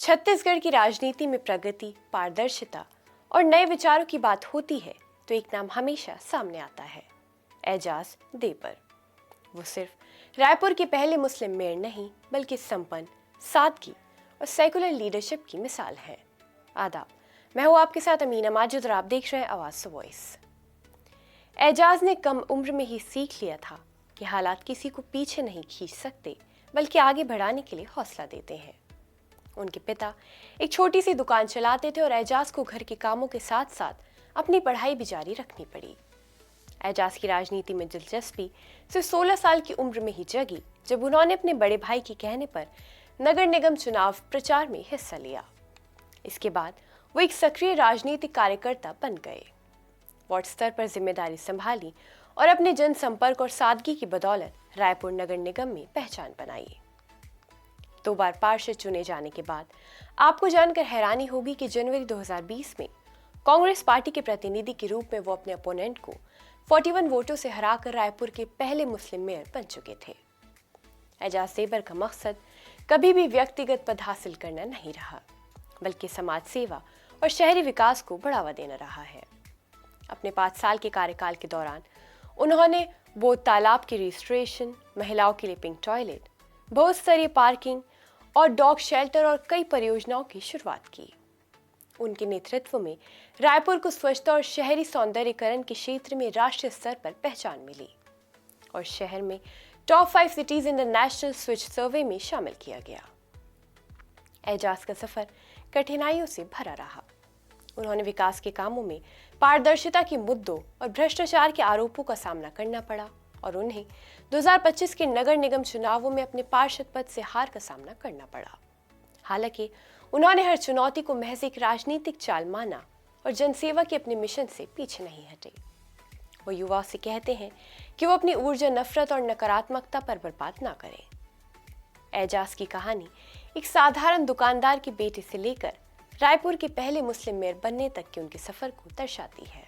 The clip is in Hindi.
छत्तीसगढ़ की राजनीति में प्रगति, पारदर्शिता और नए विचारों की बात होती है तो एक नाम हमेशा सामने आता है, एजाज देबर। वो सिर्फ रायपुर के पहले मुस्लिम मेयर नहीं बल्कि संपन्न, सादगी और सेकुलर लीडरशिप की मिसाल है। आदाब, मैं हूँ आपके साथ अमीना माजिद और आप देख रहे हैं आवाज़ वॉइस। एजाज ने कम उम्र में ही सीख लिया था कि हालात किसी को पीछे नहीं खींच सकते बल्कि आगे बढ़ाने के लिए हौसला देते हैं। उनके पिता एक छोटी सी दुकान चलाते थे और एजाज को घर के कामों के साथ साथ अपनी पढ़ाई भी जारी रखनी पड़ी। एजाज की राजनीति में दिलचस्पी सिर्फ 16 साल की उम्र में ही जगी जब उन्होंने अपने बड़े भाई के कहने पर नगर निगम चुनाव प्रचार में हिस्सा लिया। इसके बाद वो एक सक्रिय राजनीतिक कार्यकर्ता बन गए, वार्ड स्तर पर जिम्मेदारी संभाली और अपने जनसंपर्क और सादगी की बदौलत रायपुर नगर निगम में पहचान बनाई। 2 बार पार्षद चुने जाने के बाद आपको जानकर हैरानी होगी कि जनवरी 2020 में कांग्रेस पार्टी के प्रतिनिधि के रूप में वो अपने अपोनेंट को 41 वोटों से हराकर रायपुर के पहले मुस्लिम मेयर बन चुके थे। एजाज देबर का मकसद कभी भी व्यक्तिगत पद हासिल करना नहीं रहा बल्कि समाज सेवा और शहरी विकास को बढ़ावा देना रहा है। अपने 5 साल के कार्यकाल के दौरान उन्होंने बोध तालाब की रजिस्ट्रेशन, महिलाओं के लिए पिंक टॉयलेट, बहुस्तरीय पार्किंग और डॉग शेल्टर और कई परियोजनाओं की शुरुआत की। उनके नेतृत्व में रायपुर को स्वच्छता और शहरी सौंदर्यीकरण के क्षेत्र में राष्ट्रीय स्तर पर पहचान मिली और शहर में top 5 cities in the national Swachh survey में शामिल किया गया। एजाज का सफर कठिनाइयों से भरा रहा। उन्होंने विकास के कामों में पारदर्शिता के मुद्दों और भ्रष्टाचार के आरोपों का सामना करना पड़ा और उन्हें 2025 के नगर निगम चुनावों में अपने पार्षद पद से हार का सामना करना पड़ा। हालांकि उन्होंने हर चुनौती को महज एक राजनीतिक चाल माना और जनसेवा के अपने मिशन से पीछे नहीं हटे। वो युवाओं से कहते हैं कि वो अपनी ऊर्जा नफरत और नकारात्मकता पर बर्बाद ना करें। एजाज की कहानी एक साधारण दुकानदार के बेटे से लेकर रायपुर के पहले मुस्लिम मेयर बनने तक के उनके सफर को दर्शाती है।